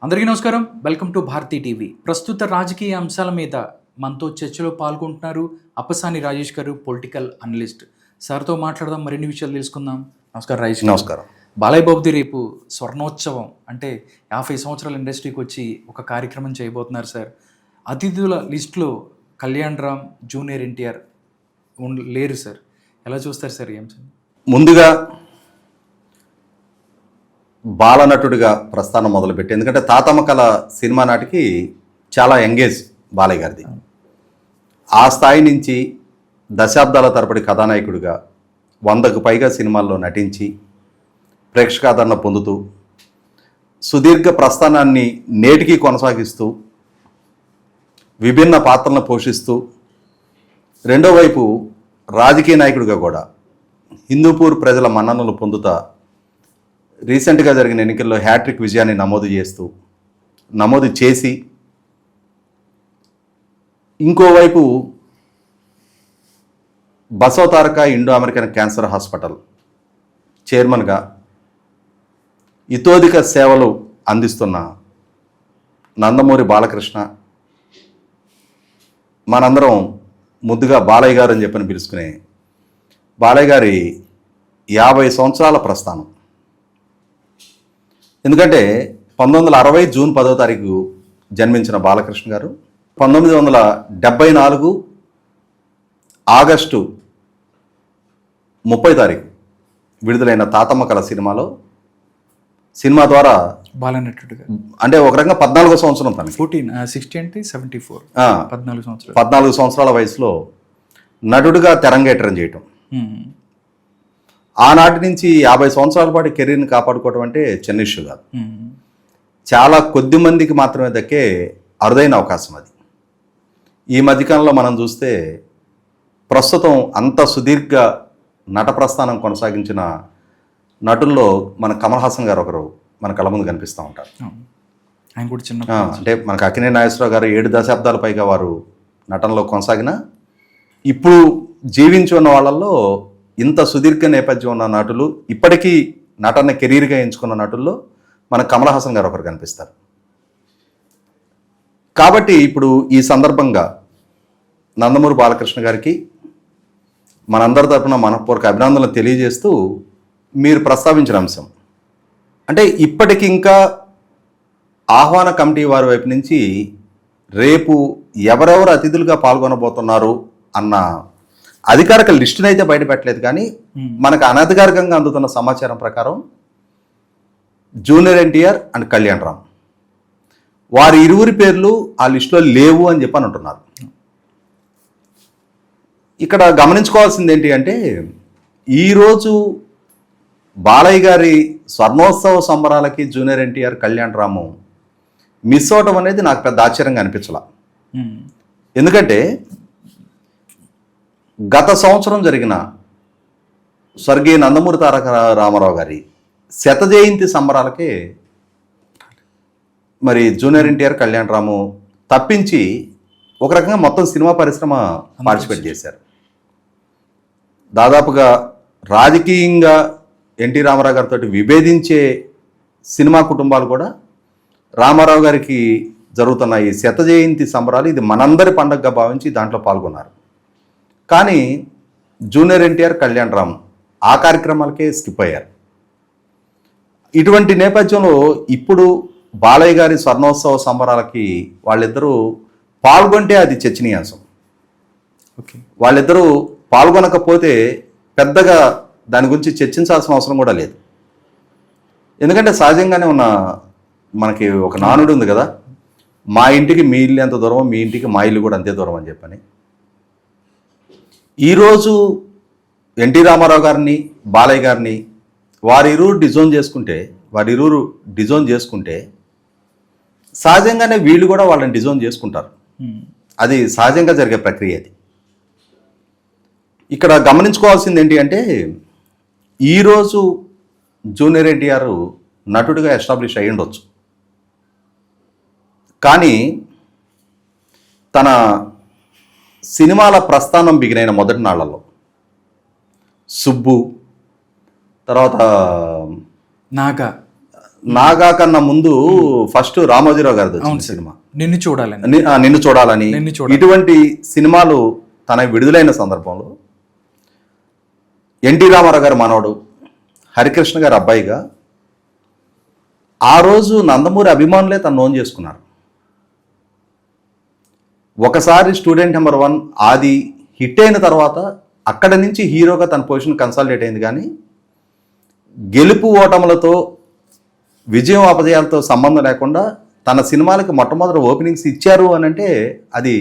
అందరికీ నమస్కారం. Welcome to Bharathi TV. ప్రస్తుత రాజకీయ అంశాల మీద మనతో చర్చలో పాల్గొంటున్నారు అప్పసాని రాజేష్ గారు, పొలిటికల్ అనలిస్ట్. సార్తో మాట్లాడదాం, మరిన్ని విషయాలు తెలుసుకుందాం. నమస్కారం రాజేష్. నమస్కారం. బాలయ్య బాబుది రేపు స్వర్ణోత్సవం, అంటే 50 సంవత్సరాల ఇండస్ట్రీకి వచ్చి ఒక కార్యక్రమం చేయబోతున్నారు సార్. అతిథుల లిస్టులో కళ్యాణ్ రామ్, జూనియర్ ఎన్టీఆర్ లేరు సార్. ఎలా చూస్తారు సార్ ఈ అంశం? ముందుగా బాలనటుడిగా ప్రస్థానం మొదలుపెట్టి, ఎందుకంటే తాతమ్మ కళ సినిమా నాటికి చాలా ఎంగేజ్ బాలయ్య గారిది. ఆ స్థాయి నుంచి దశాబ్దాల తరబడి కథానాయకుడిగా 100కు పైగా సినిమాల్లో నటించి ప్రేక్షకాదరణ పొందుతూ సుదీర్ఘ ప్రస్థానాన్ని నేటికి కొనసాగిస్తూ విభిన్న పాత్రలను పోషిస్తూ, రెండో వైపు రాజకీయ నాయకుడిగా కూడా హిందూపూర్ ప్రజల మన్ననలు పొందుతా రీసెంట్గా జరిగిన ఎన్నికల్లో హ్యాట్రిక్ విజయాన్ని నమోదు చేసి, ఇంకోవైపు Basavataraka Indo American cancer hospital చైర్మన్గా ఇతోధిక సేవలు అందిస్తున్న నందమూరి బాలకృష్ణ, మనందరం ముద్దుగా బాలయ్య గారు అని చెప్పని పిలుచుకునే బాలయ్య గారి 50 సంవత్సరాల ప్రస్థానం. ఎందుకంటే 1960 జూన్ 10వ తారీఖు జన్మించిన బాలకృష్ణ గారు 1974 ఆగస్టు 30 తారీఖు విడుదలైన తాతమ్మ కళ సినిమా ద్వారా బాలనటుడిగా, అంటే ఒక రకంగా 14వ సంవత్సరం తనకి 60 అంటే 74, 14 14 సంవత్సరాల వయసులో నటుడిగా తెరంగేట్రం చేయటం. ఆనాటి నుంచి 50 సంవత్సరాల పాటు కెరీర్ని కాపాడుకోవడం అంటే చిన్న ఇష్యూ కాదు. చాలా కొద్ది మందికి మాత్రమే దక్కే అరుదైన అవకాశం అది. ఈ మధ్యకాలంలో మనం చూస్తే ప్రస్తుతం అంత సుదీర్ఘ నట ప్రస్థానం కొనసాగించిన నటుల్లో మన కమల్ హాసన్ గారు ఒకరు మన కళ్ళ ముందు కనిపిస్తూ ఉంటారు. ఆయన కూడా చిన్న అంటే మనకు అక్కినేని నాగేశ్వరరావు గారు 7 దశాబ్దాల పైగా వారు నటనలో కొనసాగిన, ఇప్పుడు జీవించి ఉన్న వాళ్ళల్లో ఇంత సుదీర్ఘ నేపథ్యం ఉన్న నటులు, ఇప్పటికీ నటన కెరీర్గా ఎంచుకున్న నటుల్లో మన కమల్ హాసన్ గారు ఒకరు కనిపిస్తారు. కాబట్టి ఇప్పుడు ఈ సందర్భంగా నందమూరి బాలకృష్ణ గారికి మనందరి తరపున మనపూర్వక అభినందనలు తెలియజేస్తూ, మీరు ప్రస్తావించిన అంశం అంటే ఇప్పటికి ఇంకా ఆహ్వాన కమిటీ వారి వైపు నుంచి రేపు ఎవరెవరు అతిథులుగా పాల్గొనబోతున్నారు అన్న అధికారిక లిస్టును అయితే బయటపెట్టలేదు. కానీ మనకు అనధికారికంగా అందుతున్న సమాచారం ప్రకారం జూనియర్ ఎన్టీఆర్ అండ్ కళ్యాణ్ రామ్ వారి ఇరువురి పేర్లు ఆ లిస్టులో లేవు అని చెప్పని అంటున్నారు. ఇక్కడ గమనించుకోవాల్సింది ఏంటి అంటే, ఈరోజు బాలయ్య గారి స్వర్ణోత్సవ సంబరాలకి జూనియర్ ఎన్టీఆర్, కళ్యాణ్ రాము మిస్ అవటం అనేది నాకు పెద్ద ఆశ్చర్యంగా అనిపించలా. ఎందుకంటే గత సంవత్సరం జరిగిన స్వర్గీయ నందమూరి తారక రామారావు గారి 100వ జయంతి సంబరాలకే మరి జూనియర్ ఎన్టీఆర్, కళ్యాణ్ రాము తప్పించి ఒక రకంగా మొత్తం సినిమా పరిశ్రమ పార్టిసిపేట్ చేశారు. దాదాపుగా రాజకీయంగా ఎన్టీ రామారావు గారితో విభేదించే సినిమా కుటుంబాలు కూడా రామారావు గారికి జరుగుతున్న ఈ 100వ జయంతి సంబరాలు ఇది మనందరి పండుగగా భావించి దాంట్లో పాల్గొన్నారు. కానీ జూనియర్ ఎన్టీఆర్, కళ్యాణ్ రామ్ ఆ కార్యక్రమాలకే స్కిప్ అయ్యారు. ఇటువంటి నేపథ్యంలో ఇప్పుడు బాలయ్య గారి స్వర్ణోత్సవ సంబరాలకి వాళ్ళిద్దరూ పాల్గొంటే అది చర్చనీయాంశం. వాళ్ళిద్దరూ పాల్గొనకపోతే పెద్దగా దాని గురించి చర్చించాల్సిన అవసరం కూడా లేదు. ఎందుకంటే సహజంగానే ఉన్న మనకి ఒక నానుడు ఉంది కదా, మా ఇంటికి మీ ఇల్లు ఎంత దూరమో మీ ఇంటికి మా ఇల్లు కూడా అంతే దూరం అని చెప్పని. ఈరోజు ఎన్టీ రామారావు గారిని, బాలయ్య గారిని వారిరువురు డిజోన్ చేసుకుంటే సహజంగానే వీళ్ళు కూడా వాళ్ళని డిజోన్ చేసుకుంటారు. అది సహజంగా జరిగే ప్రక్రియ. అది ఇక్కడ గమనించుకోవాల్సింది ఏంటి అంటే, ఈరోజు జూనియర్ ఎన్టీఆర్ నటుడిగా ఎస్టాబ్లిష్ అయ్యి ఉండొచ్చు, కానీ తన సినిమాల ప్రస్థానం బిగినైన మొదటి నాళ్లలో సుబ్బు, తర్వాత నాగా నాగా కన్నా ముందు ఫస్ట్ రామోజీరావు గారిది వచ్చింది సినిమా నిన్ను చూడాలని. నిన్ను చూడాలని. నిన్ను చూడాలి. ఇటువంటి సినిమాలు తన విడుదలైన సందర్భంలో ఎన్టీ రామారావు గారి మనవడు హరికృష్ణ గారి అబ్బాయిగా ఆ రోజు నందమూరి అభిమానులే తను నోన్ చేసుకున్నారు. ఒకసారి స్టూడెంట్ నెంబర్ 1 ఆది హిట్ అయిన తర్వాత అక్కడ నుంచి హీరోగా తన పొజిషన్ కన్సాలిడేట్ అయింది. కానీ గెలుపు ఓటములతో విజయం అపజయాలతో సంబంధం లేకుండా తన సినిమాలకి మొట్టమొదటి ఓపెనింగ్స్ ఇచ్చారు అని అంటే అది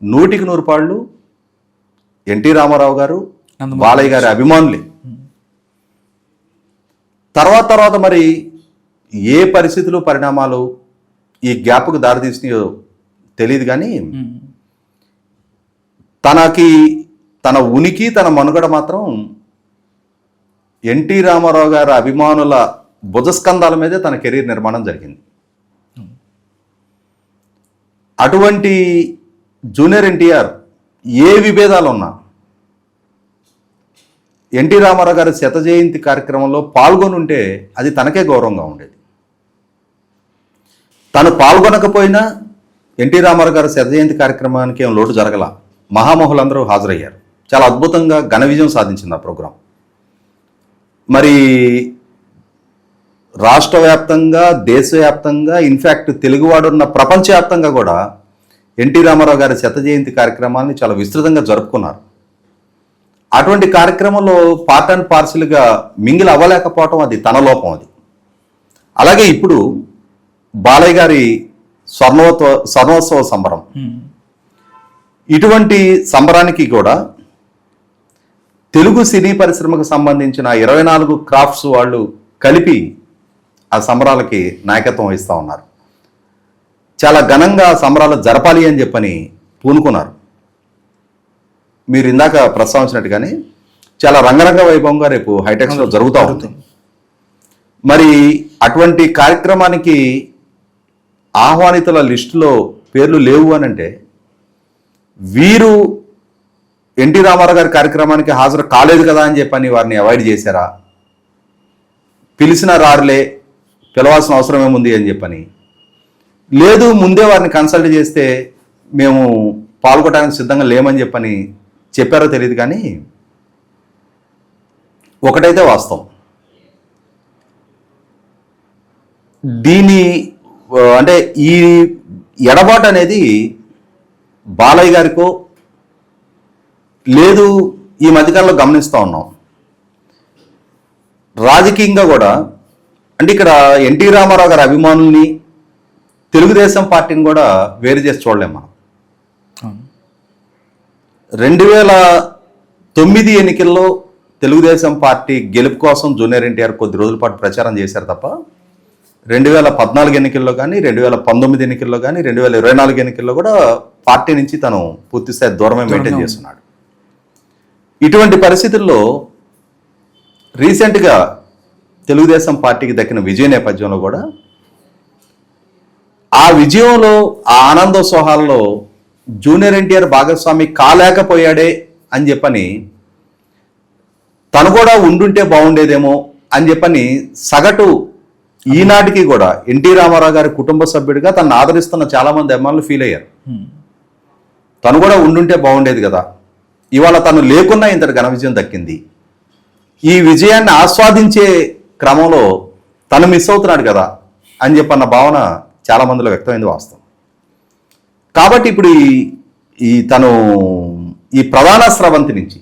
100కి 100 పాళ్ళు ఎన్టీ రామారావు గారు, బాలయ్య గారి అభిమానులే. తర్వాత మరి ఏ పరిస్థితులు పరిణామాలు ఈ గ్యాప్కు దారితీసినాయో తెలియదు. కానీ తన ఉనికి తన మనుగడ మాత్రం ఎన్టీ రామారావు గారి అభిమానుల భుజస్కంధాల మీదే తన కెరీర్ నిర్మాణం జరిగింది. అటువంటి జూనియర్ ఎన్టీఆర్ ఏ విభేదాలు ఉన్నా ఎన్టీ రామారావు గారి 100వ జయంతి కార్యక్రమంలో పాల్గొని ఉంటే అది తనకే గౌరవంగా ఉండేది. తను పాల్గొనకపోయినా ఎన్టీ రామారావు గారి 100వ జయంతి కార్యక్రమానికి ఏం లోటు జరగల. మహామహులందరూ హాజరయ్యారు. చాలా అద్భుతంగా ఘన విజయం సాధించింది ఆ ప్రోగ్రాం. మరి రాష్ట్ర వ్యాప్తంగా, దేశవ్యాప్తంగా, ఇన్ఫ్యాక్ట్ తెలుగువాడున్న ప్రపంచవ్యాప్తంగా కూడా ఎన్టీ రామారావు గారి 100వ జయంతి కార్యక్రమాన్ని చాలా విస్తృతంగా జరుపుకున్నారు. అటువంటి కార్యక్రమంలో పార్ట్ అండ్ పార్సిల్గా మింగిల్ అవ్వలేకపోవటం అది తన లోపం. అది అలాగే ఇప్పుడు బాలయ్య గారి స్వర్ణోత్సవ సంబరం, ఇటువంటి సంబరానికి కూడా తెలుగు సినీ పరిశ్రమకు సంబంధించిన 24 క్రాఫ్ట్స్ వాళ్ళు కలిపి ఆ సంబరాలకి నాయకత్వం వహిస్తూ ఉన్నారు. చాలా ఘనంగా సంబరాలు జరపాలి అని చెప్పని పూనుకున్నారు. మీరు ఇందాక ప్రస్తావించినట్టుగానే చాలా రంగరంగ వైభవంగా రేపు హైటెక్స్లో జరుగుతూ ఉంది. మరి అటువంటి కార్యక్రమానికి ఆహ్వానితుల లిస్టులో పేర్లు లేవు అని అంటే వీరు ఎన్టీ రామారావు గారి కార్యక్రమానికి హాజరు కాలేదు కదా అని చెప్పని వారిని అవాయిడ్ చేశారా, పిలిచిన రారులే పిలవాల్సిన అవసరం ఏముంది అని చెప్పని, లేదు ముందే వారిని కన్సల్ట్ చేస్తే మేము పాల్గొనడానికి సిద్ధంగా లేమని చెప్పని చెప్పారో తెలియదు. కానీ ఒకటైతే వాస్తవం, దీని అంటే ఈ ఎడబాటు అనేది బాలయ్య గారికో లేదు ఈ మధ్యకాలంలో గమనిస్తూ ఉన్నాం. రాజకీయంగా కూడా అంటే ఇక్కడ ఎన్టీ రామారావు గారి అభిమానుల్ని తెలుగుదేశం పార్టీని కూడా వేరు చేసి చూడలేం మనం. 2009 ఎన్నికల్లో తెలుగుదేశం పార్టీ గెలుపు కోసం జూనియర్ ఎన్టీఆర్ కొద్ది రోజుల పాటు ప్రచారం చేశారు తప్ప 2014 ఎన్నికల్లో కానీ, 2019 ఎన్నికల్లో కానీ, 2024 ఎన్నికల్లో కూడా పార్టీ నుంచి తను పూర్తిస్థాయి దూరమే మెయింటైన్ చేస్తున్నాడు. ఇటువంటి పరిస్థితుల్లో రీసెంట్గా తెలుగుదేశం పార్టీకి దక్కిన విజయ నేపథ్యంలో కూడా ఆ విజయంలో, ఆ ఆనందోత్సవాల్లో జూనియర్ ఎన్టీఆర్ భాగస్వామి కాలేకపోయాడే అని చెప్పని తను కూడా ఉండుంటే బాగుండేదేమో అని చెప్పని సగటు ఈనాటికి కూడా ఎన్టీ రామారావు గారి కుటుంబ సభ్యుడిగా తను ఆదరిస్తున్న చాలామంది అభిమానులు ఫీల్ అయ్యారు. తను కూడా ఉండుంటే బాగుండేది కదా, ఇవాళ తను లేకున్నా ఇంతటి ఘన విజయం దక్కింది. ఈ విజయాన్ని ఆస్వాదించే క్రమంలో తను మిస్ అవుతున్నాడు కదా అని చెప్పన్న భావన చాలా మందిలో వ్యక్తమైంది వాస్తవం. కాబట్టి ఇప్పుడు తను ఈ ప్రధాన స్రవంతి నుంచి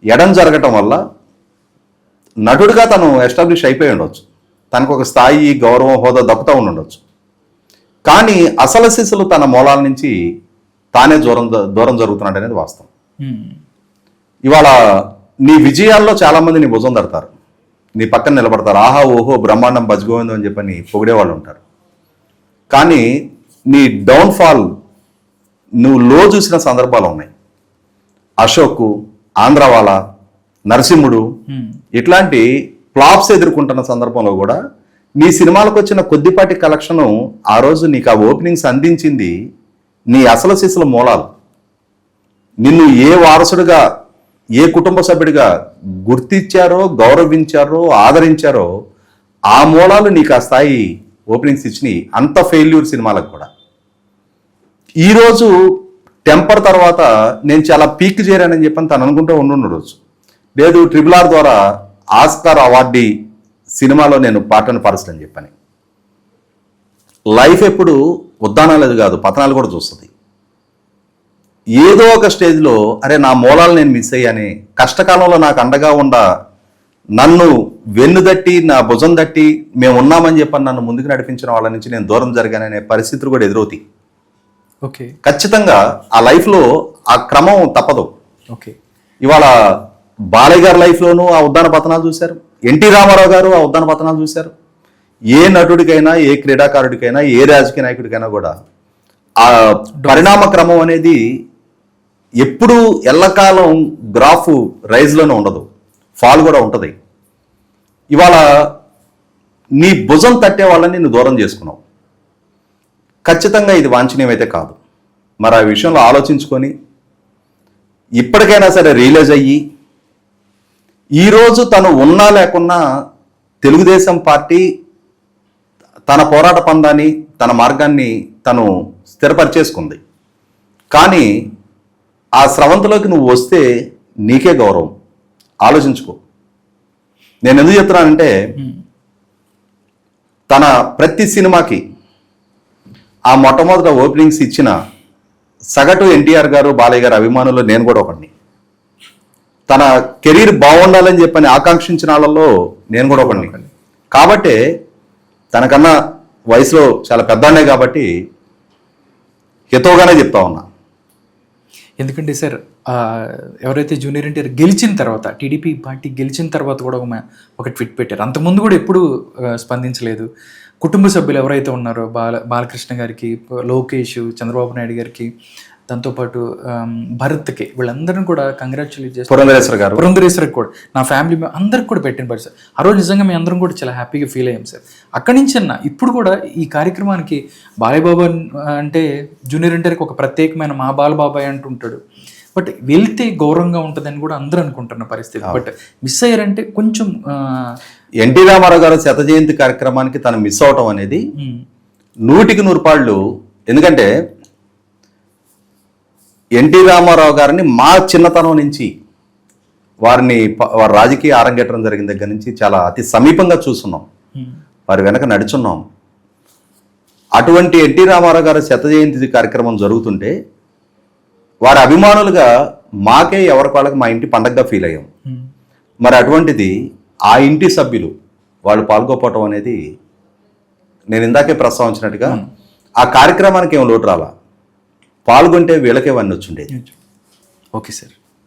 ఎడం జరగటం వల్ల నటుడిగా తను ఎస్టాబ్లిష్ అయిపోయి ఉండొచ్చు, తనకు ఒక స్థాయి, గౌరవం, హోదా దక్కుతూ ఉండొచ్చు. కానీ అసలు శిశులు తన మూలాల నుంచి తానే దూరం జరుగుతున్నాడు అనేది వాస్తవం. ఇవాళ నీ విజయాల్లో చాలామంది నీ భుజం తడతారు, నీ పక్కన నిలబడతారు, ఆహా ఓహో బ్రహ్మాండం బజ్గోవిందం అని చెప్పని పొగిడేవాళ్ళు ఉంటారు. కానీ నీ డౌన్ఫాల్ నువ్వు లో చూసిన సందర్భాలు ఉన్నాయి. అశోక్, ఆంధ్రవాల, నరసింహుడు ఇట్లాంటి ఫ్లాప్స్ ఎదుర్కొంటున్న సందర్భంలో కూడా నీ సినిమాలకు వచ్చిన కొద్దిపాటి కలెక్షను ఆ రోజు నీకు ఆ ఓపెనింగ్స్ అందించింది నీ అసలు శిశుల మూలాలు. నిన్ను ఏ వారసుడిగా, ఏ కుటుంబ సభ్యుడిగా గుర్తించారో, గౌరవించారో, ఆదరించారో ఆ మూలాలు నీకు ఆ స్థాయి ఓపెనింగ్స్ ఇచ్చినాయి, అంత ఫెయిల్యూర్ సినిమాలకు కూడా. ఈరోజు టెంపర్ తర్వాత నేను చాలా పీక్ చేరానని చెప్పని తను అనుకుంటూ ఉండున్న రోజు లేదు, RRR ద్వారా ఆస్కార్ అవార్డీ సినిమాలో నేను పాటను పరచని చెప్పని. లైఫ్ ఎప్పుడు ఉద్దానాలు కాదు, పతనాలు కూడా చూస్తుంది. ఏదో ఒక స్టేజ్లో అరే నా మూలాలు నేను మిస్ అయ్యాని, కష్టకాలంలో నాకు అండగా ఉండ నన్ను వెన్ను దట్టి నా భుజం దట్టి మేము ఉన్నామని చెప్పని నన్ను ముందుకు నడిపించిన వాళ్ళ నుంచి నేను దూరం జరిగాననే పరిస్థితులు కూడా ఎదురవుతాయి. ఓకే, ఖచ్చితంగా ఆ లైఫ్లో ఆ క్రమం తప్పదు. ఓకే. ఇవాళ బాలయ్య గారి లైఫ్లోనూ ఆ ఉద్దాన పతనాలు చూశారు, ఎన్టీ రామారావు గారు ఆ ఉద్దాన పతనాలు చూశారు. ఏ నటుడికైనా, ఏ క్రీడాకారుడికైనా, ఏ రాజకీయ నాయకుడికైనా కూడా ఆ పరిణామ క్రమం అనేది ఎప్పుడూ ఎల్లకాలం గ్రాఫ్ రైజ్లోనే ఉండదు, ఫాల్ కూడా ఉంటుంది. ఇవాళ నీ భుజం తట్టే వాళ్ళని నువ్వు దూరం చేసుకున్నావు. ఖచ్చితంగా ఇది వాంఛనీయమైతే కాదు. మరి ఆ విషయంలో ఆలోచించుకొని ఇప్పటికైనా సరే రియలైజ్ అయ్యి ఈరోజు తను ఉన్నా లేకున్నా తెలుగుదేశం పార్టీ తన పోరాట పందాన్ని, తన మార్గాన్ని తను స్థిరపరిచేసుకుంది. కానీ ఆ స్రవంతిలోకి నువ్వు వస్తే నీకే గౌరవం. ఆలోచించుకో. నేను ఎందుకు చెప్తున్నానంటే తన ప్రతి సినిమాకి ఆ మొట్టమొదట ఓపెనింగ్స్ ఇచ్చిన సగటు ఎన్టీఆర్ గారు, బాలయ్య గారు అభిమానులు నేను కూడా ఒకడిని. తన కెరీర్ బాగుండాలని చెప్పని ఆకాంక్షించిన వాళ్ళలో నేను కూడా ఒకడిని. కాబట్టే తనకన్నా వయసులో చాలా పెద్దనే కాబట్టి హితవుగానే చెప్తా ఉన్నా. ఎందుకంటే సార్ ఎవరైతే జూనియర్ ఎన్టీఆర్ గెలిచిన తర్వాత, టీడీపీ పార్టీ గెలిచిన తర్వాత కూడా ఒక ట్వీట్ పెట్టారు. అంతకుముందు కూడా ఎప్పుడు స్పందించలేదు. కుటుంబ సభ్యులు ఎవరైతే ఉన్నారో బాలకృష్ణ గారికి, లోకేష్, చంద్రబాబు నాయుడు గారికి, దాంతోపాటు భరత్కి, వీళ్ళందరినీ కూడా కంగ్రాచులేట్ చేస్తారు. పురంధరేశ్వరికి కూడా, నా ఫ్యామిలీ అందరికి కూడా పెట్టిన పడి సార్. ఆ రోజు నిజంగా మేము అందరం కూడా చాలా హ్యాపీగా ఫీల్ అయ్యాం సార్. అక్కడి నుంచి ఇప్పుడు కూడా ఈ కార్యక్రమానికి బాలయ్య బాబా అంటే జూనియర్ ఎన్టీఆర్కి ఒక ప్రత్యేకమైన మా బాలబాబాయ్ అంటుంటాడు. బట్ వెళ్తే గౌరవంగా ఉంటుందని కూడా అందరూ అనుకుంటున్న పరిస్థితి. బట్ మిస్ అయ్యారంటే కొంచెం ఎన్టీ రామారావు గారు శత జయంతి కార్యక్రమానికి తను మిస్ అవటం అనేది 100% ఎందుకంటే ఎన్టీ రామారావు గారిని మా చిన్నతనం నుంచి వారి రాజకీయ ఆరంగేట్రం జరిగిన దగ్గర నుంచి చాలా అతి సమీపంగా చూస్తున్నాం, వారి వెనక నడుచున్నాం. అటువంటి ఎన్టీ రామారావు గారి శత జయంతి కార్యక్రమం జరుగుతుంటే వారి అభిమానులుగా మాకే ఎవరికి వాళ్ళకి మా ఇంటి పండగగా ఫీల్ అయ్యాం. మరి అటువంటిది ఆ ఇంటి సభ్యులు వాళ్ళు పాల్గొపోవటం అనేది నేను ఇందాకే ప్రస్తావించినట్టుగా ఆ కార్యక్రమానికి ఏం లోటు రాలా, పాల్గొంటే వీళ్ళకే వన్నీ వచ్చుండేది. Okay sir.